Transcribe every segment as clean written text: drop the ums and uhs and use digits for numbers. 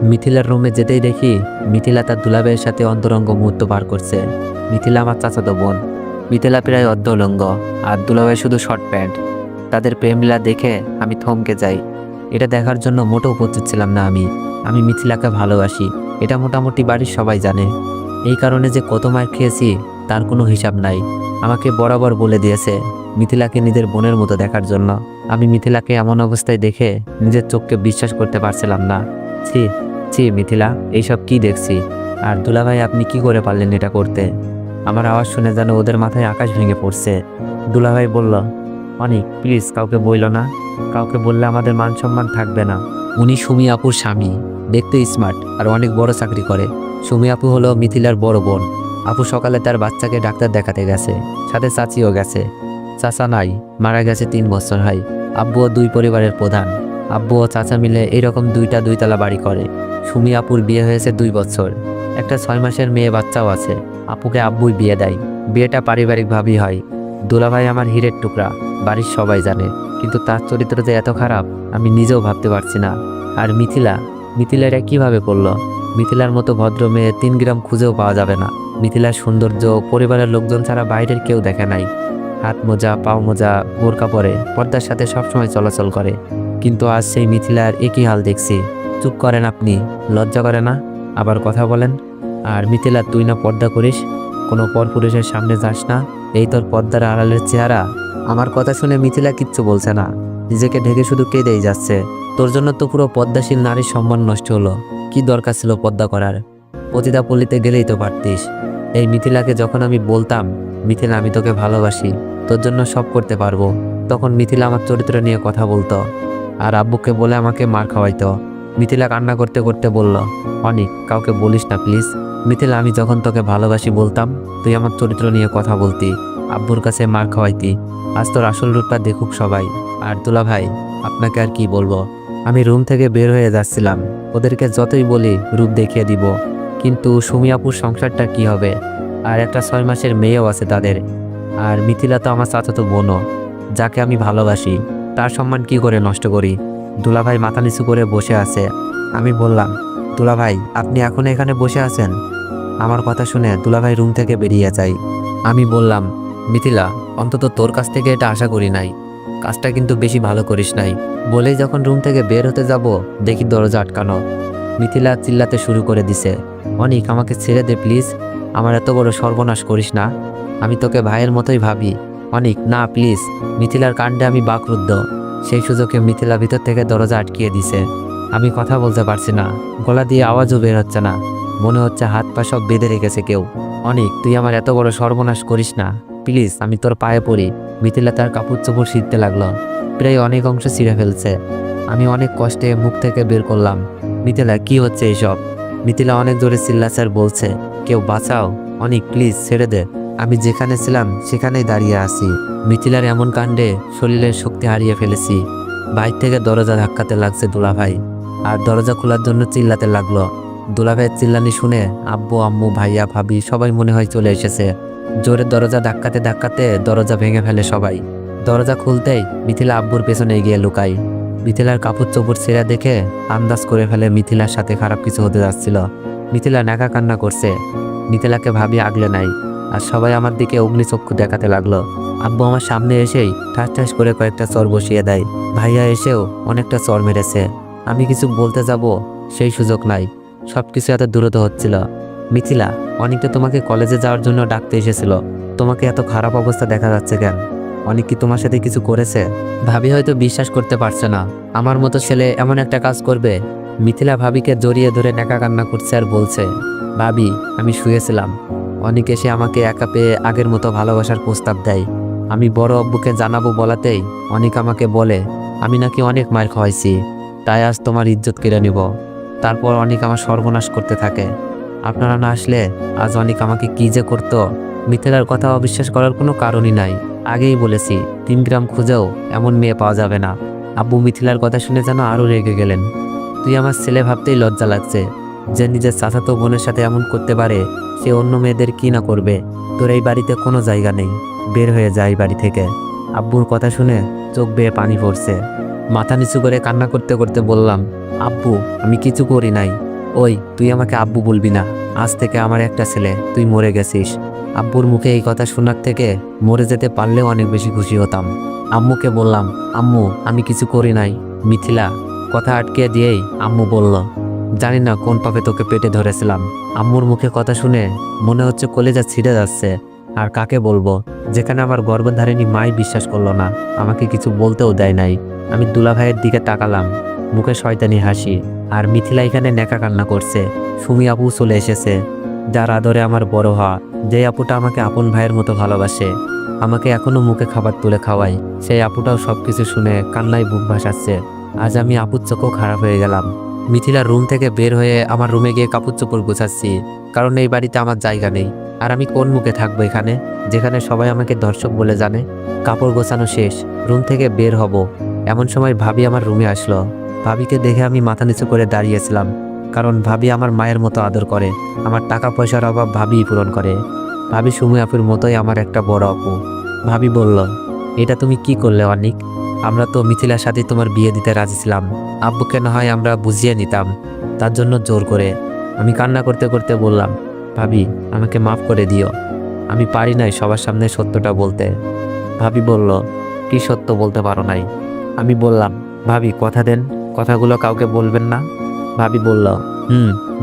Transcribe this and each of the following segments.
মিথিলার রুমে যেতেই দেখি মিথিলা তার দুলাভাইয়ের সাথে অন্তরঙ্গ মুহূর্ত পার করছে। মিথিলা আমার চাচাতো বোন। মিথিলা প্রায় অর্ধউলঙ্গ আর দুলাভাই শুধু শর্ট প্যান্ট। তাদের প্রেমলীলা দেখে আমি থমকে যাই। এটা দেখার জন্য মোটেও প্রস্তুত ছিলাম না আমি। আমি মিথিলাকে ভালোবাসি, এটা মোটামুটি বাড়ির সবাই জানে। এই কারণে যে কত মার খেয়েছি তার কোনো হিসাব নাই। আমাকে বরাবর বলে দিয়েছে মিথিলাকে নিজের বোনের মতো দেখার জন্য। আমি মিথিলাকে এমন অবস্থায় দেখে নিজের চোখকে বিশ্বাস করতে পারছিলাম না। ছি ছি মিথিলা, এইসব কি দেখছি? আর দুলাভাই আপনি কি করে পারলেন এটা করতে? আমার আওয়াজ শুনে যেন ওদের মাথায় আকাশ ভেঙে পড়ছে। দুলাভাই বলল, অনিক প্লিজ কাউকে বইল না, কাউকে বললে আমাদের মান সম্মান থাকবে না। উনি সুমি আপুর স্বামী, দেখতে স্মার্ট আর অনেক বড় চাকরি করে। সুমি আপু হলো মিথিলার বড় বোন। আপু সকালে তার বাচ্চাকে ডাক্তার দেখাতে গেছে, সাথে চাচিও গেছে। চাচা নাই, মারা গেছে 3 বছর হয়। আব্বুও 2 পরিবারের প্রধান। আব্বু ও চাচা মিলে এইরকম 2টা 2তলা বাড়ি করে। সুমি আপুর বিয়ে হয়েছে 2 বছর, একটা 6 মাসের মেয়ে বাচ্চাও আছে। আপুকে আব্বুই বিয়ে দেয়। বিয়েটা পারিবারিকভাবেই হয়। দুলাভাই আমার হীরের টুকরা, বাড়ির সবাই জানে, কিন্তু তার চরিত্র যে এত খারাপ আমি নিজেও ভাবতে পারছি না। আর মিথিলা এটা কীভাবে করলো? মিথিলার মতো ভদ্র মেয়ে 3 গ্রাম খুঁজেও পাওয়া যাবে না। মিথিলার সৌন্দর্য পরিবারের লোকজন ছাড়া বাইরের কেউ দেখে নাই। হাত মোজা, পাও মোজা, বোরকা পরে পর্দার সাথে সবসময় চলাচল করে। কিন্তু আজ সেই মিথিলার একই হাল দেখছি। চুপ করেন আপনি, লজ্জা করে না? আবার কথা বলেন। আর মিথিলা, তুই না পর্দা করিস, কোনো পরপুরুষের সামনে যাস না, এই তোর পর্দার আড়ালের চেহারা? আমার কথা শুনে মিথিলা কিচ্ছু বলছে না, নিজেকে ঢেকে শুধু কেঁদেই যাচ্ছে। তোর জন্য তো পুরো পদ্মাশীল নারীর সম্মান নষ্ট হলো। কি দরকার ছিল পর্দা করার? পতিতা পল্লীতে গেলেই তো পারতিস। এই মিথিলাকে যখন আমি বলতাম, মিথিলা আমি তোকে ভালোবাসি, তোর জন্য সব করতে পারবো, তখন মিথিলা আমার চরিত্র নিয়ে কথা বলতো আর আব্বুকে বলে আমাকে মার খাওয়াইতো। মিথিলা কান্না করতে করতে বলল, অনিক কাউকে বলিস না প্লিজ। মিথিলা, আমি যখন তোকে ভালোবাসি বলতাম, তুই আমার চরিত্র নিয়ে কথা বলতি, আব্বুর কাছে মার খাওয়াইতি। আজ তোর আসল রূপটা দেখুক সবাই। আর দুলা ভাই, আপনাকে আর কি বলবো। আমি রুম থেকে বের হয়ে যাচ্ছিলাম, ওদেরকে যতই বলি রূপ দেখিয়ে দিব, কিন্তু সুমি আপুর সংসারটা কি হবে? আর একটা 6 মাসের মেয়েও আছে তাদের। আর মিথিলা তো আমার চাচাতো বোনও, যাকে আমি ভালোবাসি, তার সম্মান কি করে নষ্ট করি? দুলাভাই মাথা নিচু করে বসে আছে। আমি বললাম, দুলাভাই আপনি এখন এখানে বসে আছেন? আমার কথা শুনে দুলাভাই রুম থেকে বেরিয়ে যায়। আমি বললাম, মিথিলা অন্তত তোর কাছ থেকে এটা আশা করি নাই, কাজটা কিন্তু বেশি ভালো করিস নাই। বলেই যখন রুম থেকে বের হতে যাব, দেখি দরজা আটকানো। মিথিলা চিল্লাতে শুরু করে দিছে, অনিক আমাকে ছেড়ে দে প্লিজ, আমার এত বড় সর্বনাশ করিস না, আমি তোকে ভাইয়ের মতোই ভাবি। অনিক না প্লিজ। মিথিলার কাণ্ডে আমি বাকরুদ্ধ। সেই সুযোগে মিথিলা ভিতর থেকে দরজা আটকিয়ে দিছে। আমি কথা বলতে পারছি না, গলা দিয়ে আওয়াজও বের হচ্ছে না, মনে হচ্ছে হাত পা সব বেঁধে রেখেছে কেউ। অনিক তুই আমার এত বড় সর্বনাশ করিস না প্লিজ, আমি তোর পায়ে পড়ি। মিথিলা তার কাপড় চোপড় ছিঁড়তে লাগলো, প্রায় অনেক অংশ ছিঁড়ে ফেলছে। আমি অনেক কষ্টে মুখ থেকে বের করলাম, মিথিলা কি হচ্ছে এইসব? মিথিলা অনেক জোরে চিল্লাচার বলছে, কেউ বাঁচাও, অনিক প্লিজ ছেড়ে দে, আমি যেখানে ছিলাম সেখানেই দাঁড়িয়ে আছি। মিথিলার এমন কাণ্ডে শরীরের শক্তি হারিয়ে ফেলেছি। বাইর থেকে দরজা ধাক্কাতে লাগছে দুলাভাই, আর দরজা খোলার জন্য চিল্লাতে লাগলো। দুলাভাইয়ের চিল্লানি শুনে আব্বু আম্মু ভাইয়া ভাবি সবাই মনে হয় চলে এসেছে। জোরে দরজা ধাক্কাতে ধাক্কাতে দরজা ভেঙে ফেলে সবাই। দরজা খুলতেই মিথিলা আব্বুর পেছনে গিয়ে লুকাই। মিথিলার কাপড় চোপড় ছেঁড়া দেখে আন্দাজ করে ফেলে মিথিলার সাথে খারাপ কিছু হতে যাচ্ছিল। মিথিলা নাকা কান্না করছে। মিথিলাকে ভাবি আগলে নাই, আর সবাই আমার দিকে অগ্নিচক্ষু দেখাতে লাগলো। আব্বু আমার সামনে এসেই ঠাস ঠাস করে কয়েকটা চর বসিয়ে দেয়। ভাইয়া এসেও অনেকটা চর মেরেছে। আমি কিছু বলতে যাব, সেই সুযোগ নাই, সবকিছু এত দ্রুত হচ্ছিল। মিথিলা, অনেকটা তোমাকে কলেজে যাওয়ার জন্য ডাকতে এসেছিল, তোমাকে এত খারাপ অবস্থা দেখা যাচ্ছে কেন? অনেক কি তোমার সাথে কিছু করেছে? ভাবি হয়তো বিশ্বাস করতে পারছে না আমার মতো ছেলে এমন একটা কাজ করবে। মিথিলা ভাবিকে জড়িয়ে ধরে নেকা কান্না করছে আর বলছে, ভাবি আমি শুয়েছিলাম, অনেক এসে আমাকে একা পেয়ে আগের মতো ভালোবাসার প্রস্তাব দেয়। আমি বড় আব্বুকে জানাবো বলাতেই অনেক আমাকে বলে আমি নাকি অনেক মার খাওয়াইছি, তাই আজ তোমার ইজ্জত কেড়ে নিব। তারপর অনেক আমার সর্বনাশ করতে থাকে। আপনারা না আসলে আজ অনেক আমাকে কি যে করতো। মিথিলার কথা অবিশ্বাস করার কোনো কারণই নাই। আগেই বলেছি 3 গ্রাম খুঁজেও এমন মেয়ে পাওয়া যাবে না। আব্বু মিথিলার কথা শুনে যেন আরও রেগে গেলেন। তুই আমার ছেলে ভাবতেই লজ্জা লাগছে, যে নিজের চাচাতো বোনের সাথে এমন করতে পারে, সে অন্য মেয়েদের কি না করবে। তোর এই বাড়িতে কোনো জায়গা নেই, বের হয়ে যায় বাড়ি থেকে। আব্বুর কথা শুনে চোখ বেয়ে পানি পড়ছে। মাথা নিচু করে কান্না করতে করতে বললাম, আব্বু আমি কিছু করি নাই, ওই তুই আমাকে আব্বু বলবি না, আজ থেকে আমার একটা ছেলে, তুই মরে গেছিস। আব্বুর মুখে এই কথা শোনার থেকে মরে যেতে পারলেও অনেক বেশি খুশি হতাম। আম্মুকে বললাম, আম্মু আমি কিছু করি নাই। মিথিলা কথা আটকে দিয়েই আম্মু বলল, জানি না কোন পাপে তোকে পেটে ধরেছিলাম। আম্মুর মুখে কথা শুনে মনে হচ্ছে কলেজা ছিঁড়ে যাচ্ছে। আর কাকে বলবো, যেখানে আমার গর্ভধারিণী মাই বিশ্বাস করলো না, আমাকে কিছু বলতেও দেয় নাই। আমি দুলাভাইয়ের দিকে তাকালাম, মুখে শয়তানি হাসি। আর মিথিলা এখানে নেকা কান্না করছে। সুমি আপু চলে এসেছে, যার আদরে আমার বড় হওয়া, যে আপুটা আমাকে আপন ভাইয়ের মতো ভালোবাসে, আমাকে এখনো মুখে খাবার তুলে খাওয়ায়, সেই আপুটাও সবকিছু শুনে কান্নায় বুক ভাসাচ্ছে। আজ আমি আপুর চোখও খারাপ হয়ে গেলাম। মিথিলার রুম থেকে বের হয়ে আমার রুমে গিয়ে কাপড় চোপড় গোছাচ্ছি, কারণ এই বাড়িতে আমার জায়গা নেই। আর আমি কোন মুখে থাকবো এখানে, যেখানে সবাই আমাকে দর্শক বলে জানে। কাপড় গোছানো শেষ, রুম থেকে বের হব, এমন সময় ভাবি আমার রুমে আসলো। ভাবিকে দেখে আমি মাথা নিচু করে দাঁড়িয়েছিলাম, কারণ ভাবি আমার মায়ের মতো আদর করে। আমার টাকা পয়সার অভাব ভাবিই পূরণ করে। ভাবি সুমি আপুর মতোই আমার একটা বড় আপু। ভাবি বলল, এটা তুমি কি করলে অনিক? আমরা তো মিথিলার সাথে তোমার বিয়ে দিতে রাজি ছিলাম। আব্বুকে না হয় আমরা বুঝিয়ে নিতাম, তার জন্য জোর করে। আমি কান্না করতে করতে বললাম, ভাবি আমাকে মাফ করে দিও, আমি পারি নাই সবার সামনে সত্যটা বলতে। ভাবি বলল, কি সত্য বলতে পারো নাই? আমি বললাম, ভাবি কথা দেন, কথাগুলো কাউকে বলবেন না। ভাবি বলল,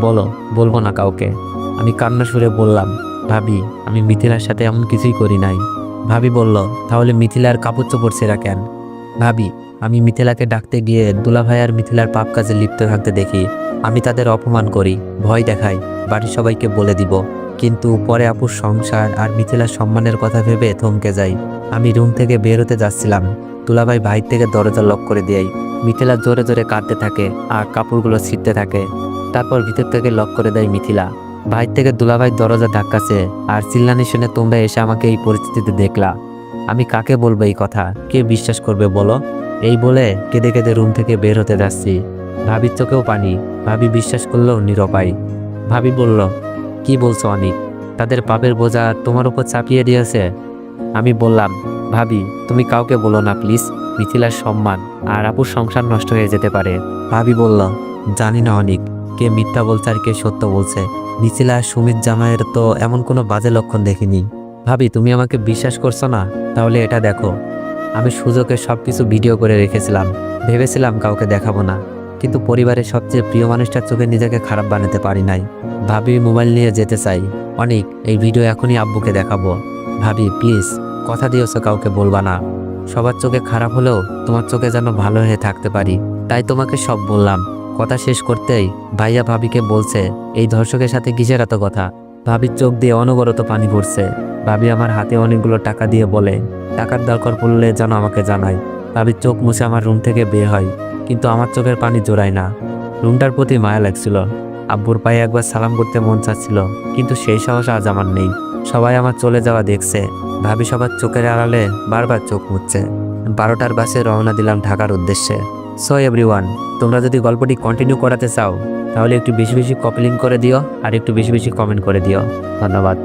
বলো, বলবো না কাউকে। আমি কান্না সুরে বললাম, ভাবি আমি মিথিলার সাথে এমন কিছুই করি নাই। ভাবি বলল, তাহলে মিথিলার কাপড় চোপড় ছেঁড়া কেন? ভাবি আমি মিথিলাকে ডাকতে গিয়ে দুলাভাই আর মিথিলার পাপ কাজে লিপ্ত থাকতে দেখি। আমি তাদের অপমান করি, ভয় দেখাই, বাড়ির সবাইকে বলে দিব। কিন্তু পরে আপুর সংসার আর মিথিলার সম্মানের কথা ভেবে থমকে যাই। আমি রুম থেকে বের হতে যাচ্ছিলাম, দুলাভাই বাইর থেকে দরজা লক করে দেয়। মিথিলা জোরে জোরে কাঁদতে থাকে আর কাপড়গুলো ছিঁড়তে থাকে। তারপর ভিতর থেকে লক করে দেয় মিথিলা। বাইর থেকে দুলাভাই দরজা ধাক্কাছে আর চিল্লানি শুনে তোমরা এসে আমাকে এই পরিস্থিতিতে দেখলা। আমি কাকে বলবো এই কথা, কে বিশ্বাস করবে বলো? এই বলে কেঁদে কেঁদে রুম থেকে বের হতে যাচ্ছি। ভাবির চোখেও পানি, ভাবি বিশ্বাস করলেও নিরুপায়। ভাবি বলল, কি বলছো অনিক? তাদের পাপের বোঝা তোমার উপর চাপিয়ে দিয়েছে? আমি বললাম, ভাবি তুমি কাউকে বলো না প্লিজ, মিথিলার সম্মান আর আপুর সংসার নষ্ট হয়ে যেতে পারে। ভাবি বলল, জানি না অনিক, কে মিথ্যা বলছে আর কে সত্য বলছে। মিথিলা আর সুমিত জামাইয়ের তো এমন কোনো বাজে লক্ষণ দেখিনি। ভাবি তুমি আমাকে বিশ্বাস করছো না? তাহলে এটা দেখো, আমি সুযোগে সবকিছু ভিডিও করে রেখেছিলাম, ভেবেছিলাম কাউকে দেখাবো না, কিন্তু পরিবারের সবচেয়ে প্রিয় মানুষটার চোখে নিজেকে খারাপ বানাতে পারি নাই। ভাবি মোবাইল নিয়ে যেতে চাই, অনিক এই ভিডিও এখনই আব্বুকে দেখাবো। ভাবি প্লিজ কথা দিয়েছো কাউকে বলবা না। সবার চোখে খারাপ হলেও তোমার চোখে যেন ভালো হয়ে থাকতে পারি, তাই তোমাকে সব বললাম। কথা শেষ করতেই ভাইয়া ভাবিকে বলছে, এই ধর্ষকের সাথে কিসের এত কথা? ভাবির চোখ দিয়ে অনবরত পানি পড়ছে। ভাবি আমার হাতে অনেকগুলো টাকা দিয়ে বলে, টাকার দরকার পড়লে যেন আমাকে জানাই। ভাবির চোখ মুছে আমার রুম থেকে বের হয়, কিন্তু আমার চোখের পানি জোড়ায় না। রুমটার প্রতি মায়া লাগছিল। আব্বুর পায়ে একবার সালাম করতে মন চাচ্ছিল, কিন্তু সেই সাহস আজ আমার নেই। সবাই আমার চলে যাওয়া দেখছে, ভাবি সবার চোখের আড়ালে বারবার চোখ মুছছে। 12টার বাসে রওনা দিলাম ঢাকার উদ্দেশ্যে। সো এভরিওয়ান, তোমরা যদি গল্পটি কন্টিনিউ করাতে চাও তাহলে একটু বেশি বেশি কপি লিঙ্ক করে দিও আর একটু বেশি বেশি কমেন্ট করে দিও। ধন্যবাদ।